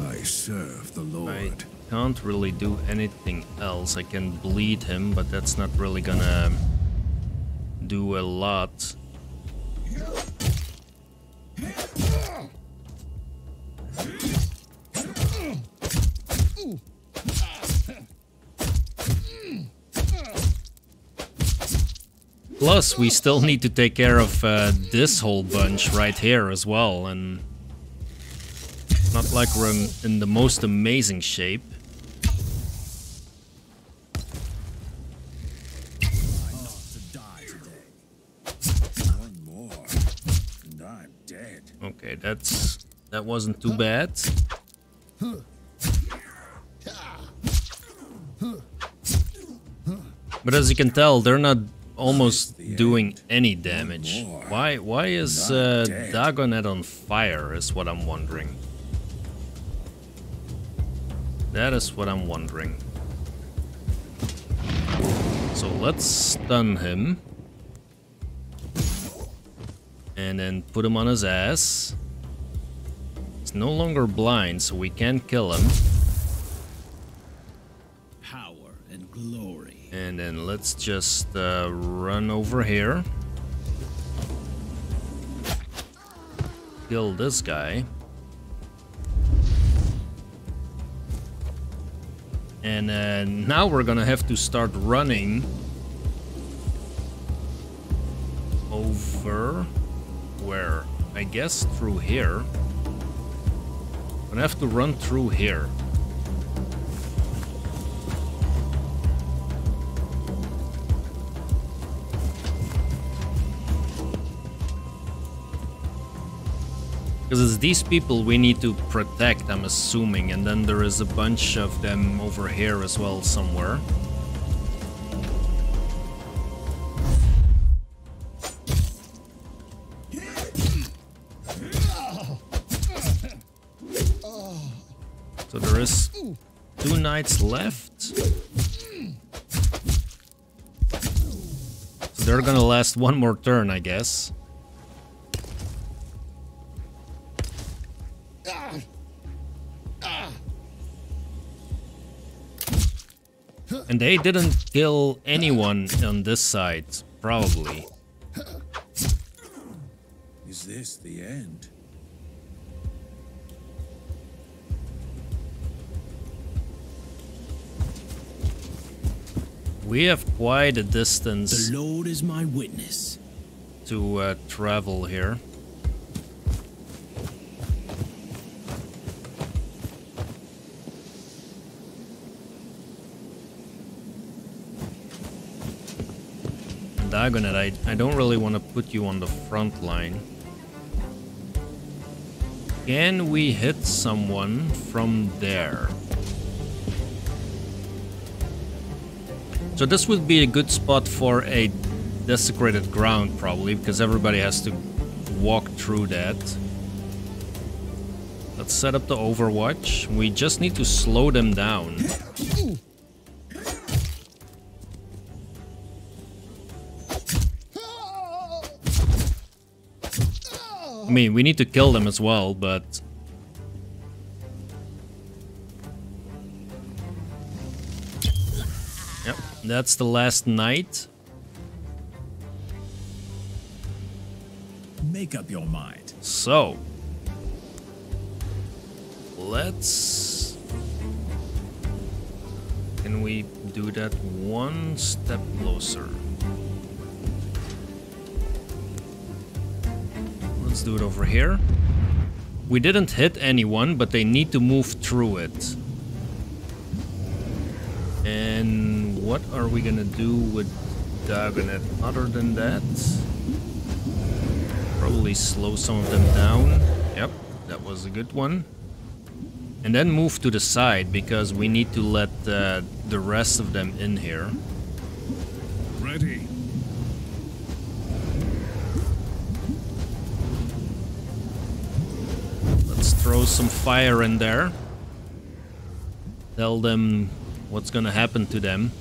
I serve the Lord. I can't really do anything else. I can bleed him, but that's not really gonna do a lot. Plus, we still need to take care of this whole bunch right here as well, and not like we're in the most amazing shape. One more, and I'm dead. Okay, that wasn't too bad. But as you can tell, they're not almost doing any damage. Why is Dagonet on fire is what I'm wondering. That is what I'm wondering. So let's stun him. And then put him on his ass. He's no longer blind, so we can kill him. Power and glory. And then let's just run over here. Kill this guy. And now we're gonna have to start running over where? I guess through here. I'm gonna have to run through here. Because it's these people we need to protect, I'm assuming, and then there is a bunch of them over here as well somewhere. 2 knights left. So they're gonna last 1 more turn, I guess. And they didn't kill anyone on this side, probably. Is this the end? We have quite a distance. The Lord is my witness. To travel here. Dagonet, I don't really want to put you on the front line. Can we hit someone from there? So this would be a good spot for a desecrated ground, probably, because everybody has to walk through that. Let's set up the Overwatch. We just need to slow them down. I mean, we need to kill them as well, but... Yep, that's the last knight. Make up your mind. So... let's... Can we do that 1 step closer? Let's do it over here. We didn't hit anyone, but they need to move through it. And what are we gonna do with Dagonet other than that? Probably slow some of them down. Yep, that was a good one. And then move to the side, because we need to let the rest of them in here. Ready. Let's throw some fire in there. Tell them what's gonna happen to them.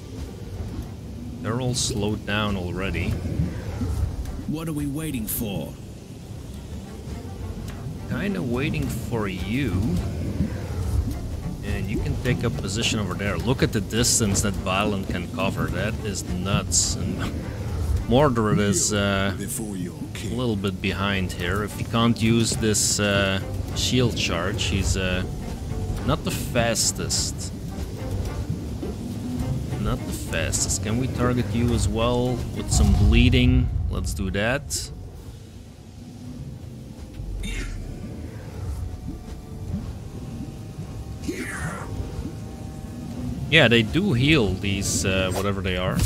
They're all slowed down already. What are we waiting for? Kinda waiting for you. And you can take up position over there. Look at the distance that Avalon can cover. That is nuts. And Mordred is a little bit behind here. If he can't use this shield charge, he's not the fastest. Not the fastest. Can we target you as well with some bleeding? Let's do that. Yeah, they do heal these, whatever they are.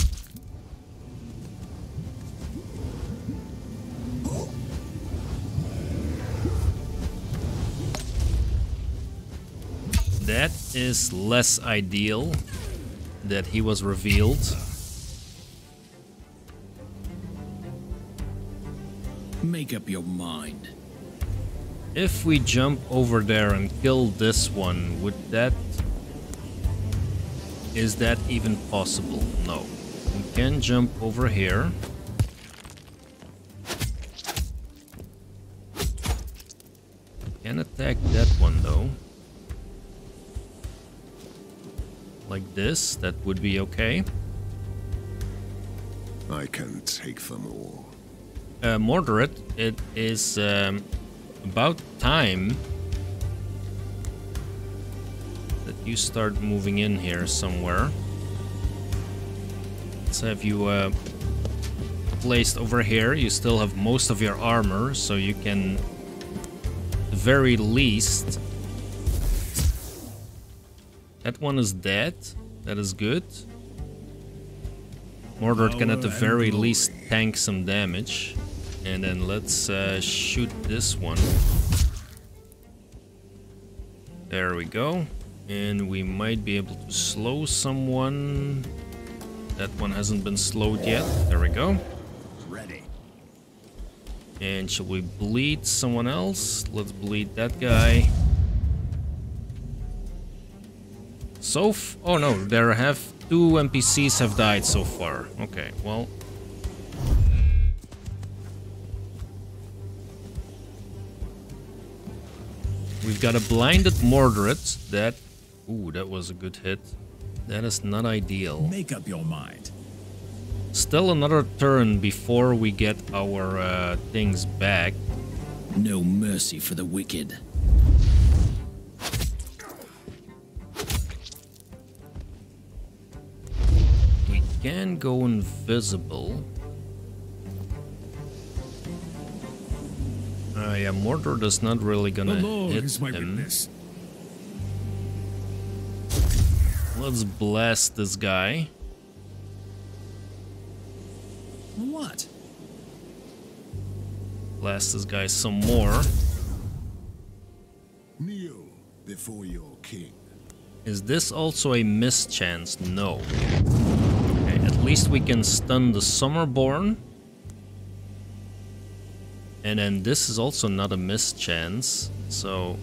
That is less ideal that he was revealed. Make up your mind. If we jump over there and kill this one, would that... Is that even possible? No. We can jump over here. Can attack that one though. Like this, that would be okay. I can take them all. Mordred, it is about time that you start moving in here somewhere. Let's have you placed over here. You still have most of your armor, so you can, at the very least... That one is dead. That is good. Mordred can at the very least tank some damage. And then let's shoot this one. There we go. And we might be able to slow someone. That one hasn't been slowed yet. There we go. Ready. And shall we bleed someone else? Let's bleed that guy. Oh no, there have 2 NPCs have died so far. Okay, well. We've got a blinded Mordred that... Ooh, that was a good hit. That is not ideal. Make up your mind. Still another turn before we get our things back. No mercy for the wicked. We can go invisible. Yeah, Mordred is not really gonna hit him. Witness. Let's blast this guy. What? Blast this guy some more. Kneel before your king. Is this also a mischance? No. Okay, at least we can stun the Summerborn. And then this is also not a mischance, so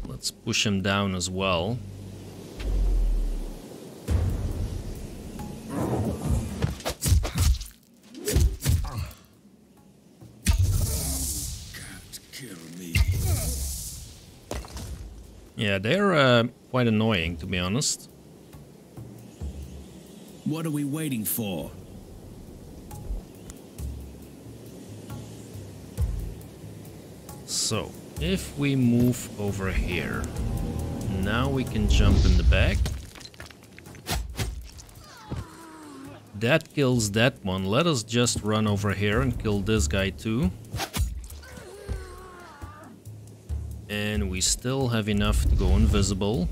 let's push him down as well. Can't kill me. Yeah, they're quite annoying, to be honest. What are we waiting for? So, if we move over here, now we can jump in the back. That kills that one. Let us just run over here and kill this guy too. And we still have enough to go invisible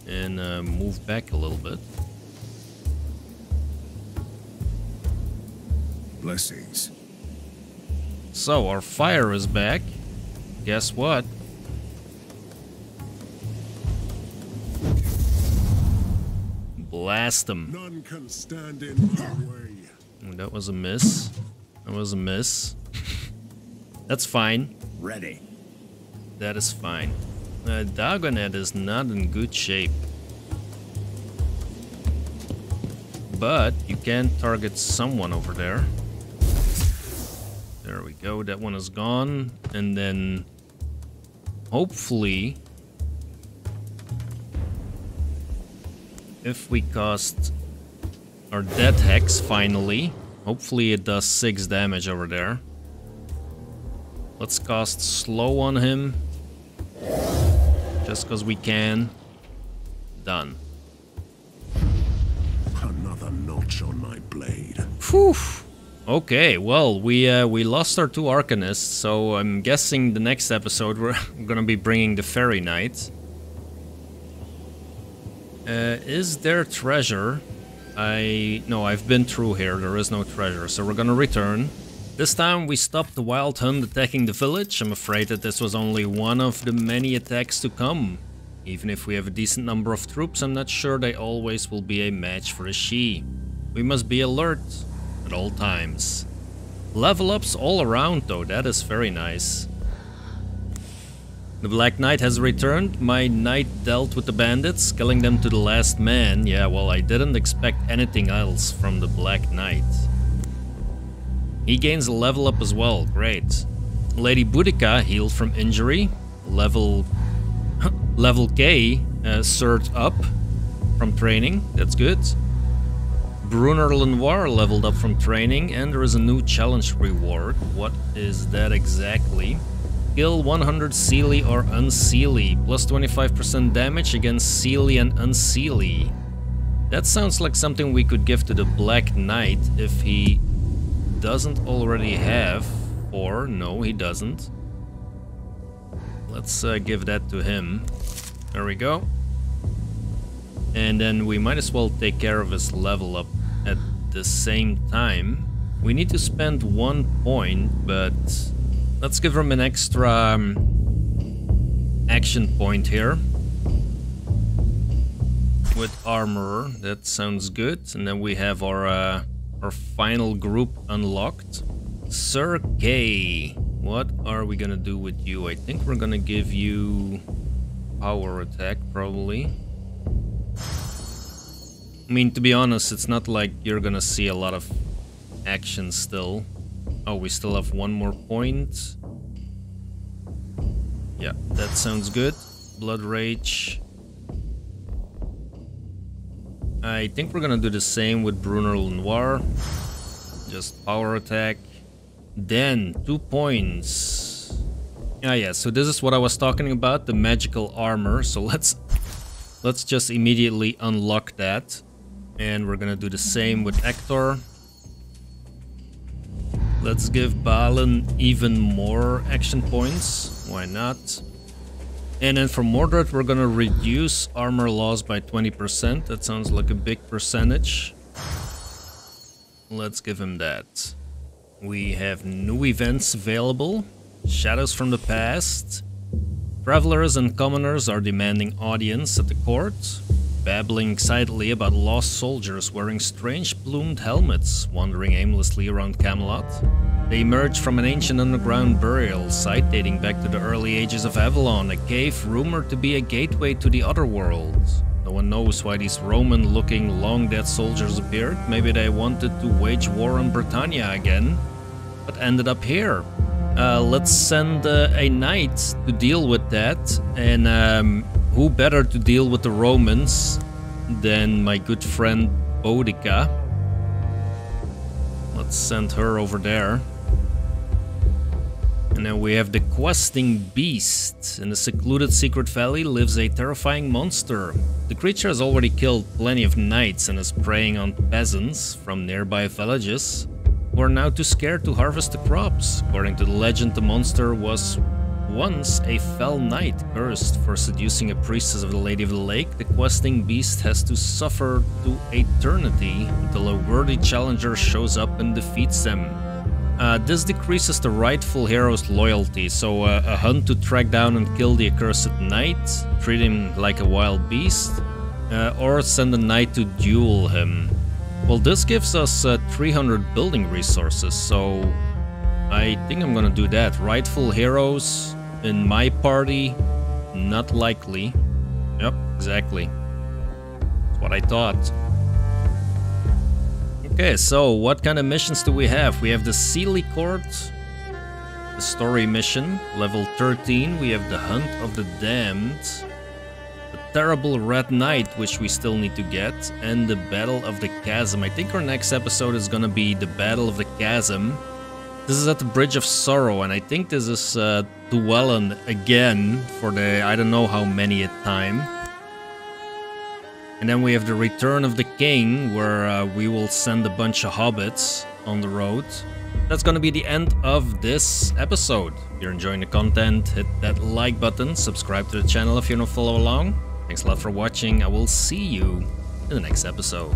and move back a little bit. Blessings. So, our fire is back. Guess what? Blast him. None can stand in my way. That was a miss. That was a miss. That's fine. Ready. That is fine. Dagonet is not in good shape. But you can target someone over there. There we go. That one is gone. And then hopefully, if we cast our Death Hex finally, hopefully it does 6 damage over there. Let's cast Slow on him. Just because we can. Done. Another notch on my blade. Whew. Okay, well, we lost our 2 Arcanists, so I'm guessing the next episode we're gonna be bringing the Fairy Knight. Is there treasure? No, I've been through here, there is no treasure, so we're gonna return. This time we stopped the Wild Hunt attacking the village. I'm afraid that this was only one of the many attacks to come. Even if we have a decent number of troops, I'm not sure they always will be a match for a she. We must be alert at all times. Level ups all around though, that is very nice. The Black Knight has returned. My knight dealt with the bandits, killing them to the last man. Yeah, well, I didn't expect anything else from the Black Knight. He gains a level up as well, great. Lady Boudica healed from injury. Level K surged up from training, that's good. Brunner Lenoir leveled up from training, and there is a new challenge reward. What is that exactly? Kill 100 Seelie or Unseelie, plus 25% damage against Seelie and Unseelie. That sounds like something we could give to the Black Knight if he doesn't already have, or no, he doesn't. Let's give that to him. There we go. And then we might as well take care of his level up at the same time. We need to spend 1 point, but let's give him an extra action point here. With Armorer, that sounds good. And then we have our final group unlocked. Sir Kay, what are we gonna do with you? I think we're gonna give you power attack, probably. I mean, to be honest, it's not like you're gonna see a lot of action still. Oh, we still have one more point. Yeah, that sounds good. Blood Rage. I think we're gonna do the same with Bruno Lenoir. Just power attack. Then 2 points. Yeah, so this is what I was talking about, the magical armor. So let's just immediately unlock that. And we're gonna do the same with Hector. Let's give Balin even more action points. Why not? And then for Mordred, we're gonna reduce armor loss by 20%. That sounds like a big percentage. Let's give him that. We have new events available. Shadows from the past. Travelers and commoners are demanding audience at the court, babbling excitedly about lost soldiers wearing strange plumed helmets, wandering aimlessly around Camelot. They emerge from an ancient underground burial site dating back to the early ages of Avalon, a cave rumored to be a gateway to the other world. No one knows why these Roman-looking, long-dead soldiers appeared. Maybe they wanted to wage war on Britannia again, but ended up here. Let's send a knight to deal with that, and who better to deal with the Romans than my good friend Boudica. Let's send her over there. And then we have the questing beast. In a secluded secret valley lives a terrifying monster. The creature has already killed plenty of knights and is preying on peasants from nearby villages who are now too scared to harvest the crops. According to the legend, the monster was once a fell knight cursed for seducing a priestess of the Lady of the Lake. The questing beast has to suffer to eternity until a worthy challenger shows up and defeats them. This decreases the rightful hero's loyalty, so a hunt to track down and kill the accursed knight, treat him like a wild beast, or send a knight to duel him. Well, this gives us 300 building resources, so I think I'm gonna do that. Rightful heroes in my party, not likely. Yep, exactly. That's what I thought. Okay, so what kind of missions do we have? We have the Seelie Court, the story mission, level 13. We have the Hunt of the Damned, the Terrible Red Knight, which we still need to get, and the Battle of the Chasm. I think our next episode is gonna be the Battle of the Chasm. This is at the Bridge of Sorrow, and I think this is Llewellyn again for the I don't know how many time. And then we have the Return of the King, where we will send a bunch of hobbits on the road. That's gonna be the end of this episode. If you're enjoying the content, hit that like button, subscribe to the channel if you want to follow along. Thanks a lot for watching. I will see you in the next episode.